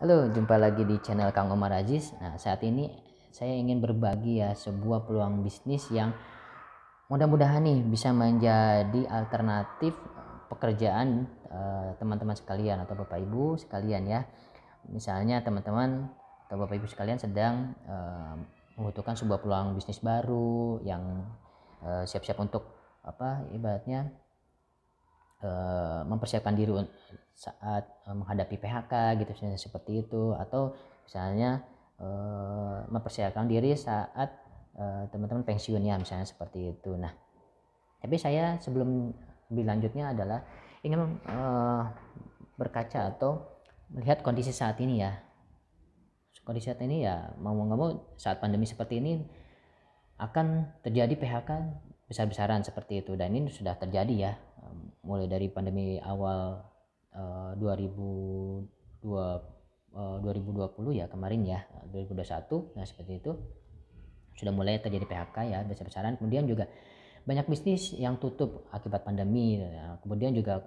Halo, jumpa lagi di channel Kang Omar Aziz. Nah, saat ini saya ingin berbagi ya sebuah peluang bisnis yang mudah-mudahan nih bisa menjadi alternatif pekerjaan teman-teman sekalian atau Bapak Ibu sekalian ya. Misalnya teman-teman atau Bapak Ibu sekalian sedang membutuhkan sebuah peluang bisnis baru yang siap-siap untuk ibaratnya mempersiapkan diri saat menghadapi PHK gitu seperti itu, atau misalnya mempersiapkan diri saat teman-teman pensiun ya misalnya seperti itu. Nah, tapi saya sebelum lebih lanjutnya adalah ingin berkaca atau melihat kondisi saat ini ya. Kondisi saat ini ya mau nggak mau saat pandemi seperti ini akan terjadi PHK besar-besaran seperti itu, dan ini sudah terjadi ya mulai dari pandemi awal 2020 ya kemarin ya 2021. Nah seperti itu sudah mulai terjadi PHK ya besar-besaran, kemudian juga banyak bisnis yang tutup akibat pandemi. Nah, kemudian juga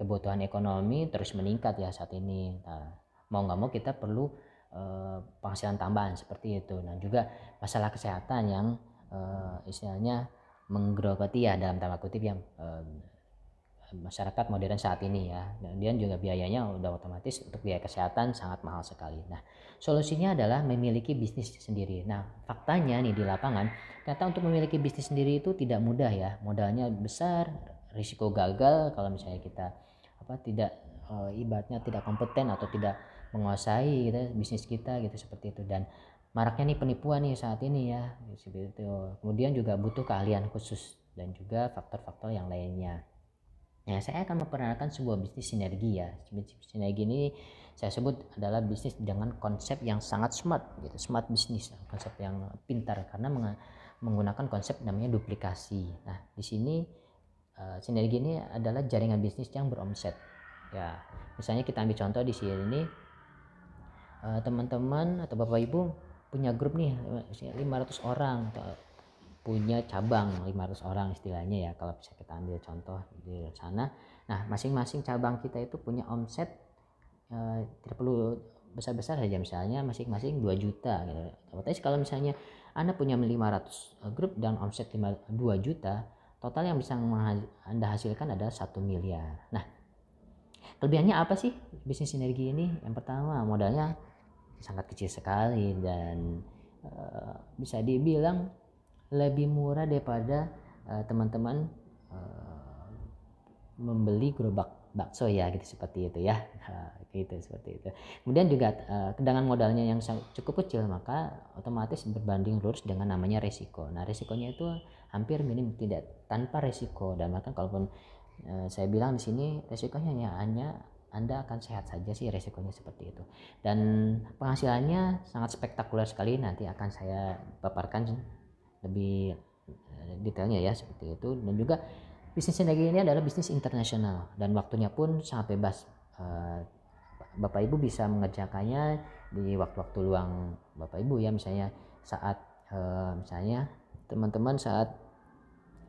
kebutuhan ekonomi terus meningkat ya saat ini. Nah, mau nggak mau kita perlu penghasilan tambahan seperti itu. Nah juga masalah kesehatan yang istilahnya menggerogoti ya dalam tanda kutip yang masyarakat modern saat ini ya. Dan juga biayanya udah otomatis untuk biaya kesehatan sangat mahal sekali. Nah solusinya adalah memiliki bisnis sendiri. Nah faktanya nih di lapangan ternyata untuk memiliki bisnis sendiri itu tidak mudah ya. Modalnya besar, risiko gagal kalau misalnya kita tidak ibaratnya tidak kompeten atau tidak menguasai gitu bisnis kita gitu seperti itu. Dan maraknya nih penipuan nih saat ini ya seperti itu. Kemudian juga butuh keahlian khusus dan juga faktor-faktor yang lainnya. Nah, saya akan memperkenalkan sebuah bisnis sinergi ya. Bisnis sinergi ini saya sebut adalah bisnis dengan konsep yang sangat smart gitu, smart bisnis, konsep yang pintar karena menggunakan konsep namanya duplikasi. Nah, di sini sinergi ini adalah jaringan bisnis yang beromset. Ya, misalnya kita ambil contoh di sini teman-teman atau Bapak Ibu punya grup nih 500 orang atau punya cabang 500 orang istilahnya ya kalau bisa kita ambil contoh di sana. Nah masing-masing cabang kita itu punya omset tidak perlu besar-besar saja, misalnya masing-masing 2 juta gitu. Otomatis kalau misalnya Anda punya 500 grup dan omset 2 juta, total yang bisa Anda hasilkan adalah 1 miliar. Nah kelebihannya apa sih bisnis sinergi ini? Yang pertama modalnya sangat kecil sekali dan bisa dibilang lebih murah daripada teman-teman membeli gerobak bakso ya gitu seperti itu ya. Gitu seperti itu. Kemudian juga dengan modalnya yang cukup kecil maka otomatis berbanding lurus dengan namanya resiko. Nah resikonya itu hampir minim tidak tanpa resiko, dan bahkan kalaupun saya bilang di sini resikonya hanya Anda akan sehat saja sih, resikonya seperti itu. Dan penghasilannya sangat spektakuler sekali, nanti akan saya paparkan lebih detailnya ya seperti itu. Dan juga bisnis sinergi ini adalah bisnis internasional dan waktunya pun sangat bebas. Bapak Ibu bisa mengerjakannya di waktu-waktu luang Bapak Ibu ya, misalnya saat misalnya teman-teman saat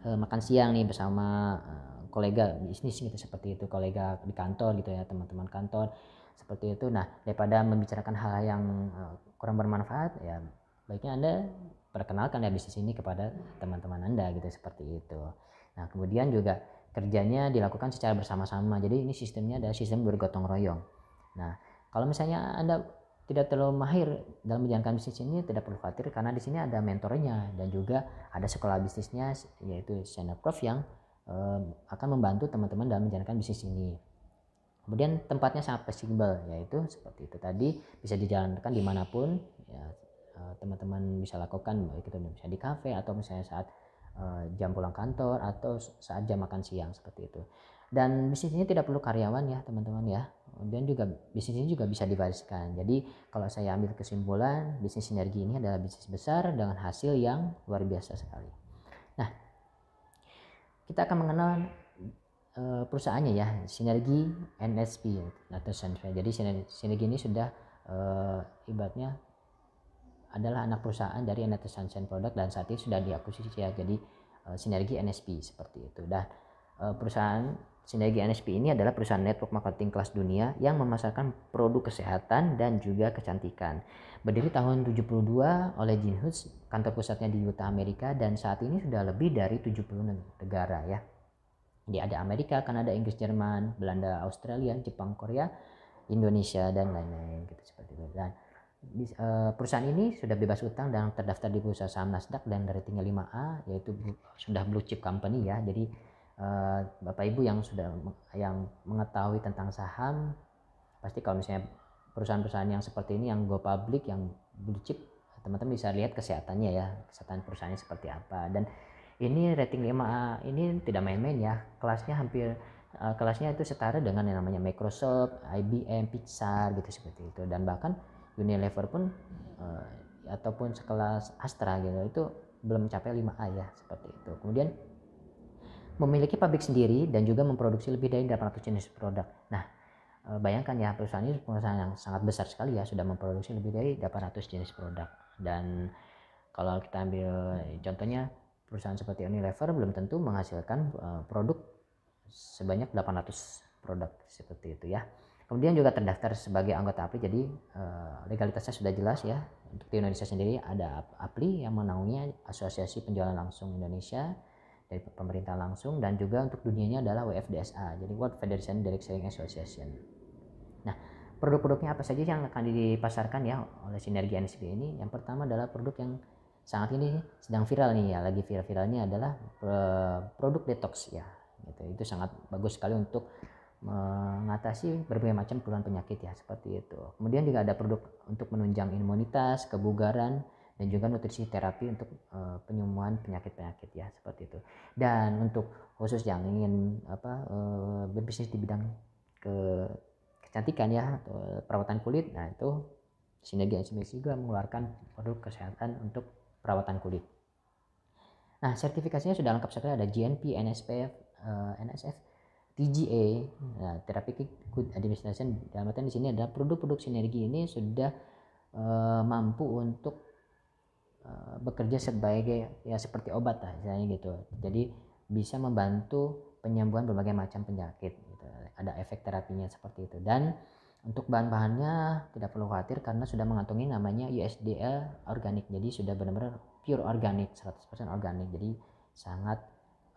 makan siang nih bersama kolega bisnis gitu seperti itu, kolega di kantor gitu ya, teman-teman kantor seperti itu. Nah daripada membicarakan hal yang kurang bermanfaat ya, baiknya Anda perkenalkan ya bisnis ini kepada teman-teman Anda gitu seperti itu. Nah kemudian juga kerjanya dilakukan secara bersama-sama, jadi ini sistemnya adalah sistem bergotong royong. Nah kalau misalnya Anda tidak terlalu mahir dalam menjalankan bisnis ini, tidak perlu khawatir karena di sini ada mentornya dan juga ada sekolah bisnisnya yaitu Senior Prof yang akan membantu teman-teman dalam menjalankan bisnis ini. Kemudian tempatnya sangat fleksibel, yaitu seperti itu tadi, bisa dijalankan dimanapun ya, teman-teman bisa lakukan, baik itu bisa di kafe atau misalnya saat jam pulang kantor atau saat jam makan siang seperti itu. Dan bisnis ini tidak perlu karyawan ya teman-teman ya. Dan juga bisnis ini juga bisa diwariskan. Jadi kalau saya ambil kesimpulan, bisnis sinergi ini adalah bisnis besar dengan hasil yang luar biasa sekali. Nah kita akan mengenal perusahaannya ya, Sinergi NSP atau Sunfy. Jadi Sinergi ini sudah ibaratnya adalah anak perusahaan dari United Sunshine Product dan saat ini sudah diakuisisi ya, jadi Sinergi NSP seperti itu. Dan perusahaan Sinergi NSP ini adalah perusahaan network marketing kelas dunia yang memasarkan produk kesehatan dan juga kecantikan. Berdiri tahun 72 oleh Jin Hoods, kantor pusatnya di Utah, Amerika, dan saat ini sudah lebih dari 70 negara ya. Jadi ada Amerika, Kanada, Inggris, Jerman, Belanda, Australia, Jepang, Korea, Indonesia, dan lain-lain gitu seperti itu. Dan perusahaan ini sudah bebas utang dan terdaftar di bursa saham Nasdaq dan ratingnya 5A, yaitu sudah blue chip company ya. Jadi Bapak Ibu yang sudah mengetahui tentang saham, pasti kalau misalnya perusahaan-perusahaan yang seperti ini yang go public, yang blue chip, teman-teman bisa lihat kesehatannya ya, kesehatan perusahaannya seperti apa. Dan ini rating 5A ini tidak main-main ya, kelasnya kelasnya itu setara dengan yang namanya Microsoft, IBM, Pixar gitu seperti itu. Dan bahkan Unilever pun ataupun sekelas Astra gitu itu belum mencapai 5A ya, seperti itu. Kemudian memiliki pabrik sendiri dan juga memproduksi lebih dari 800 jenis produk. Nah, bayangkan ya, perusahaan ini perusahaan yang sangat besar sekali ya, sudah memproduksi lebih dari 800 jenis produk. Dan kalau kita ambil contohnya perusahaan seperti Unilever belum tentu menghasilkan produk sebanyak 800 produk seperti itu ya. Kemudian juga terdaftar sebagai anggota APLI, jadi legalitasnya sudah jelas ya. Untuk di Indonesia sendiri ada APLI yang menaunginya, Asosiasi Penjualan Langsung Indonesia, dari pemerintah langsung, dan juga untuk dunianya adalah WFDSA, jadi World Federation Direct Selling Association. Nah, produk-produknya apa saja yang akan dipasarkan ya oleh Sinergi NSP ini? Yang pertama adalah produk yang sangat ini sedang viral nih ya, lagi viral-viralnya adalah produk detox ya. Gitu. Itu sangat bagus sekali untuk mengatasi berbagai macam keluhan penyakit ya, seperti itu. Kemudian juga ada produk untuk menunjang imunitas, kebugaran, dan juga nutrisi terapi untuk penyembuhan penyakit-penyakit ya, seperti itu. Dan untuk khusus yang ingin berbisnis di bidang kecantikan ya, atau perawatan kulit, nah itu Sinergi NSP juga mengeluarkan produk kesehatan untuk perawatan kulit. Nah, sertifikasinya sudah lengkap sekali, ada GMP, NSPF, NSF, TGA, nah, Therapeutic Good Administration. Dalam artian di sini ada produk-produk Sinergi ini sudah mampu untuk bekerja sebagai ya seperti obat lah misalnya gitu. Jadi bisa membantu penyembuhan berbagai macam penyakit gitu. Ada efek terapinya seperti itu. Dan untuk bahan-bahannya tidak perlu khawatir karena sudah mengantongi namanya USDA organik. Jadi sudah benar-benar pure organik, 100% organik. Jadi sangat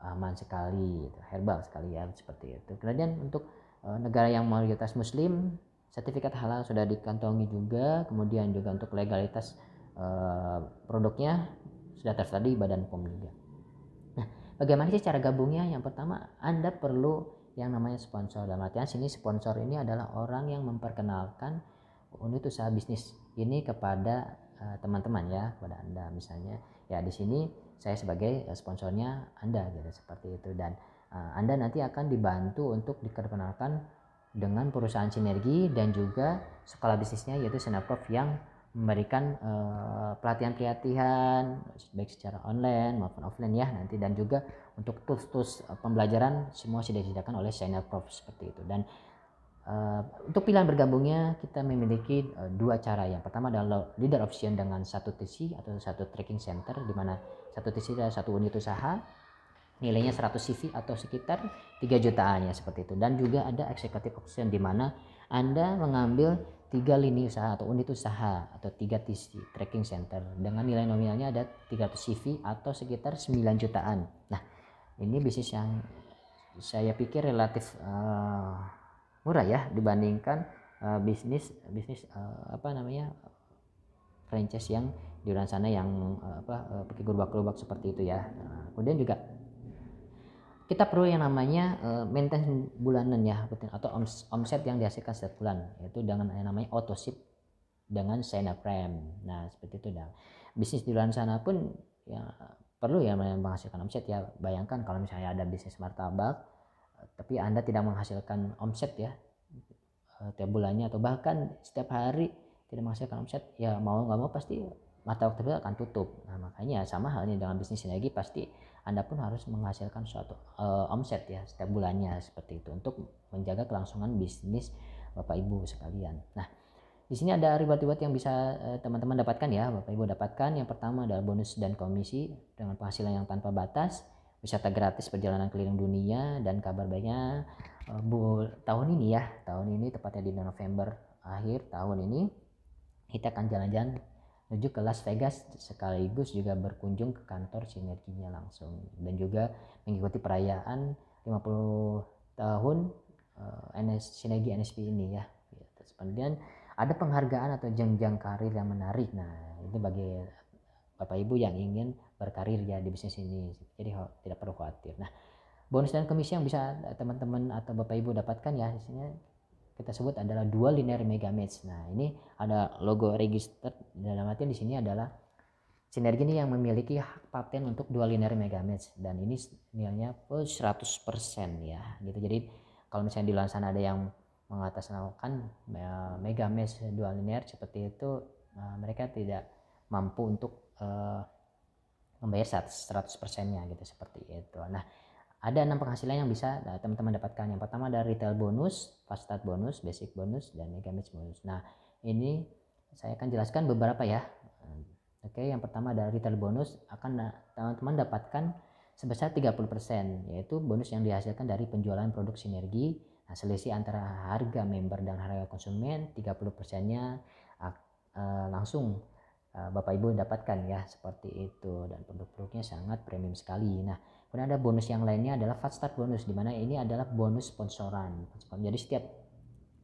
aman sekali, herbal sekali ya, seperti itu. Kemudian untuk negara yang mayoritas muslim, sertifikat halal sudah dikantongi juga. Kemudian juga untuk legalitas produknya sudah terdaftar di Badan POM juga. Nah, bagaimana sih cara gabungnya? Yang pertama, Anda perlu yang namanya sponsor. Dalam artian sini sponsor ini adalah orang yang memperkenalkan unit usaha bisnis ini kepada teman-teman ya, kepada Anda misalnya. Ya di sini saya sebagai sponsornya Anda gitu, seperti itu. Dan Anda nanti akan dibantu untuk diperkenalkan dengan perusahaan Sinergi dan juga sekolah bisnisnya yaitu Senaprof yang memberikan pelatihan-pelatihan baik secara online maupun offline ya nanti, dan juga untuk tools-tools pembelajaran semua sudah disediakan oleh Senaprof seperti itu. Dan untuk pilihan bergabungnya kita memiliki dua cara. Yang pertama adalah leader option dengan satu TC atau satu tracking center, di mana satu TC adalah satu unit usaha, nilainya 100 CV atau sekitar 3 jutaan ya, seperti itu. Dan juga ada executive option di mana Anda mengambil 3 lini usaha atau unit usaha atau 3 TC tracking center dengan nilai nominalnya ada 300 CV atau sekitar 9 jutaan. Nah, ini bisnis yang saya pikir relatif murah ya dibandingkan bisnis franchise yang di luar sana yang pakai gerobak-gerobak seperti itu ya. Kemudian juga kita perlu yang namanya maintenance bulanan ya, atau omset yang dihasilkan setiap bulan, yaitu dengan yang namanya autoship dengan Senaprem. Nah seperti itu. Dan bisnis di luar sana pun ya perlu ya menghasilkan omset ya. Bayangkan kalau misalnya ada bisnis martabak tapi Anda tidak menghasilkan omset ya tiap bulannya atau bahkan setiap hari tidak menghasilkan omset, ya mau nggak mau pasti martabak tersebut akan tutup. Nah makanya sama halnya dengan bisnis Sinergi, pasti Anda pun harus menghasilkan suatu omset ya setiap bulannya, seperti itu, untuk menjaga kelangsungan bisnis Bapak Ibu sekalian. Nah di sini ada reward yang bisa teman-teman dapatkan ya, Bapak Ibu dapatkan. Yang pertama adalah bonus dan komisi dengan penghasilan yang tanpa batas, wisata gratis perjalanan keliling dunia, dan kabar baiknya tahun ini tepatnya di November akhir tahun ini kita akan jalan-jalan menuju ke Las Vegas, sekaligus juga berkunjung ke kantor Sinerginya langsung, dan juga mengikuti perayaan 50 tahun Sinergi NSP ini ya. Kemudian ada penghargaan atau jenjang karir yang menarik. Nah, ini bagi Bapak Ibu yang ingin berkarir ya di bisnis ini, jadi tidak perlu khawatir. Nah, bonus dan komisi yang bisa teman-teman atau Bapak Ibu dapatkan ya, di sini kita sebut adalah 2 linear mega match. Nah, ini ada logo register, dalam artian di sini adalah Sinergi ini yang memiliki hak paten untuk 2 linear mega match, dan ini nilainya 100% ya gitu. Jadi kalau misalnya di luar sana ada yang mengatasnamakan mega match 2 linear seperti itu, mereka tidak mampu untuk membayar 100%-nya gitu, seperti itu. Nah, ada 6 penghasilan yang bisa teman-teman dapatkan. Yang pertama ada retail bonus, fast start bonus, basic bonus, dan mega match bonus. Nah, ini saya akan jelaskan beberapa ya. Oke, yang pertama ada retail bonus, akan teman-teman dapatkan sebesar 30%, yaitu bonus yang dihasilkan dari penjualan produk Sinergi. Nah, selisih antara harga member dan harga konsumen, 30%-nya langsung Bapak Ibu dapatkan ya, seperti itu, dan produk-produknya sangat premium sekali. Nah, kemudian ada bonus yang lainnya adalah fast start bonus, di mana ini adalah bonus sponsoran. Jadi setiap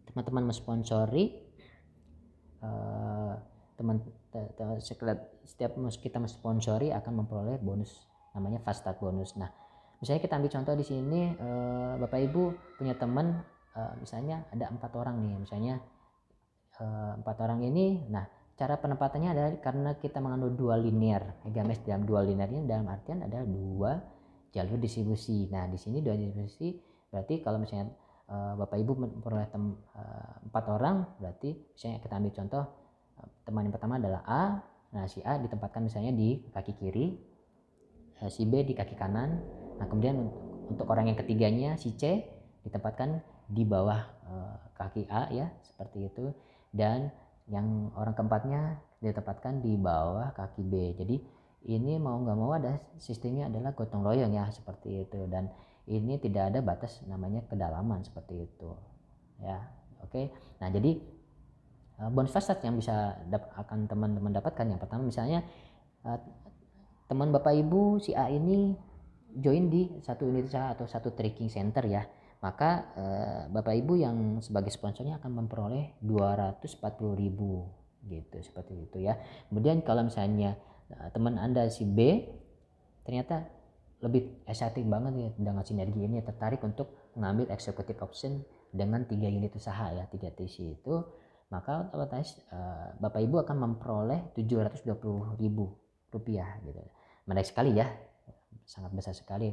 teman-teman mensponsori setiap kita mensponsori akan memperoleh bonus namanya fast start bonus. Nah, misalnya kita ambil contoh di sini, Bapak Ibu punya teman, misalnya ada 4 orang nih, misalnya 4 orang ini. Nah, cara penempatannya adalah karena kita mengandung 2 linear mega match. Dalam 2 linear ini dalam artian ada 2 jalur distribusi. Nah, di sini 2 distribusi berarti kalau misalnya Bapak Ibu memperoleh 4 orang, berarti misalnya kita ambil contoh, teman yang pertama adalah A. Nah, si A ditempatkan misalnya di kaki kiri, si B di kaki kanan. Nah, kemudian untuk orang yang ketiganya, si C, ditempatkan di bawah kaki A ya, seperti itu. Dan yang orang keempatnya ditempatkan di bawah kaki B. Jadi ini mau nggak mau ada sistemnya adalah gotong royong ya, seperti itu. Dan ini tidak ada batas namanya kedalaman, seperti itu ya. Oke, nah jadi bonus fast start yang bisa akan teman-teman dapatkan, yang pertama misalnya teman Bapak Ibu si A ini join di satu unit usaha atau satu tracking center ya, maka Bapak Ibu yang sebagai sponsornya akan memperoleh 240.000 gitu, seperti itu ya. Kemudian kalau misalnya teman Anda si B ternyata lebih exciting banget ya dengan Sinergi ini, tertarik untuk mengambil executive option dengan 3 unit usaha ya, 3 TC itu, maka otomatis Bapak Ibu akan memperoleh 720.000 rupiah gitu. Menarik sekali ya, sangat besar sekali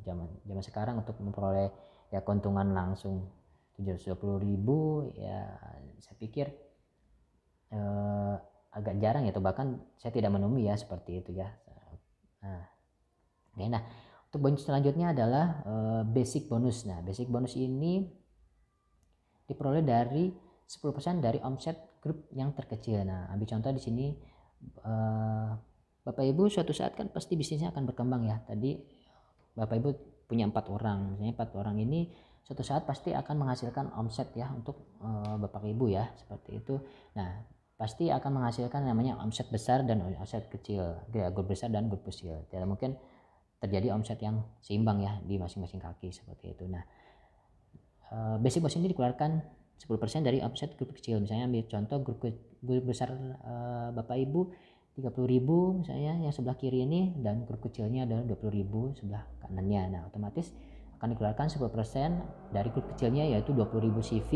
zaman sekarang untuk memperoleh ya keuntungan langsung 720.000 ya. Saya pikir agak jarang ya, atau bahkan saya tidak menemui ya seperti itu ya. Nah, untuk bonus selanjutnya adalah basic bonus. Nah, basic bonus ini diperoleh dari 10% dari omset grup yang terkecil. Nah, ambil contoh di sini, Bapak Ibu suatu saat kan pasti bisnisnya akan berkembang ya. Tadi Bapak Ibu punya 4 orang, misalnya 4 orang ini suatu saat pasti akan menghasilkan omset ya untuk Bapak Ibu ya, seperti itu. Nah, pasti akan menghasilkan namanya omset besar dan omset kecil, grup besar dan grup kecil. Tidak mungkin terjadi omset yang seimbang ya di masing-masing kaki, seperti itu. Nah, basic bonus ini dikeluarkan 10% dari omset grup kecil. Misalnya ambil contoh grup besar Bapak Ibu 30.000 misalnya yang sebelah kiri ini, dan grup kecilnya adalah 20.000 sebelah kanannya. Nah, otomatis akan dikeluarkan 10% dari grup kecilnya, yaitu 20.000 CV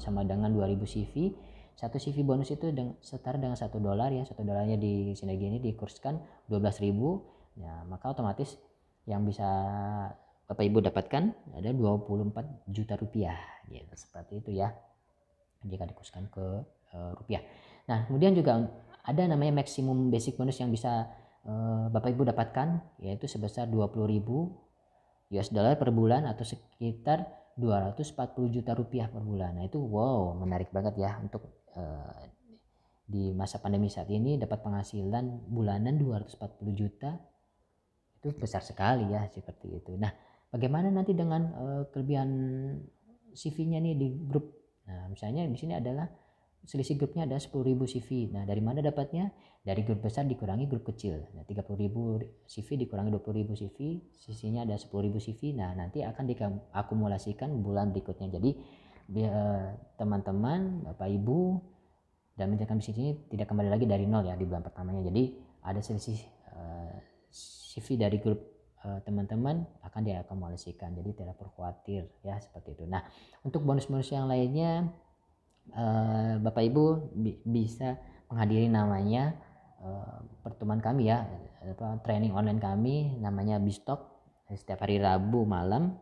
sama dengan 2.000 CV. Satu CV bonus itu setara dengan $1 ya. $1 di Sinergi ini dikurskan 12.000. Ya, maka otomatis yang bisa Bapak Ibu dapatkan ada 24 juta rupiah gitu, seperti itu ya, jika dikurskan ke rupiah. Nah, kemudian juga ada namanya maksimum basic bonus yang bisa Bapak Ibu dapatkan, yaitu sebesar 20.000 US dollar per bulan atau sekitar 240 juta rupiah per bulan. Nah, itu wow, menarik banget ya untuk di masa pandemi saat ini dapat penghasilan bulanan 240 juta. Itu itu besar sekali ya seperti itu. Nah, bagaimana nanti dengan kelebihan CV-nya nih di grup? Nah, misalnya di sini adalah selisih grupnya ada 10.000 CV. Nah, dari mana dapatnya? Dari grup besar dikurangi grup kecil. Nah, 30.000 CV dikurangi 20.000 CV, sisinya ada 10.000 CV. Nah, nanti akan diakumulasikan bulan berikutnya. Jadi teman-teman, Bapak Ibu, dan menjalankan bisnis ini tidak kembali lagi dari nol ya di bulan pertamanya. Jadi ada selisih CV dari grup teman-teman akan diakumulasikan. Jadi tidak perlu khawatir ya seperti itu. Nah, untuk bonus-bonus yang lainnya Bapak Ibu bisa menghadiri namanya pertemuan kami ya, training online kami namanya Bistok setiap hari Rabu malam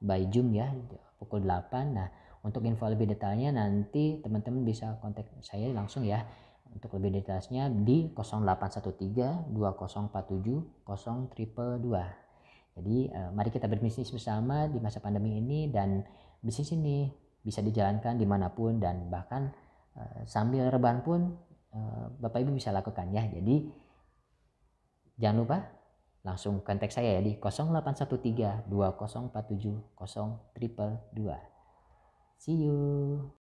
by Zoom ya pukul 8. Nah, untuk info lebih detailnya nanti teman-teman bisa kontak saya langsung ya. Untuk lebih detailnya di 0813 2047 0222. Jadi mari kita berbisnis bersama di masa pandemi ini, dan bisnis ini bisa dijalankan dimanapun dan bahkan sambil rebahan pun Bapak Ibu bisa lakukan ya. Jadi jangan lupa langsung kontak saya ya di 0813 2047 0222. See you.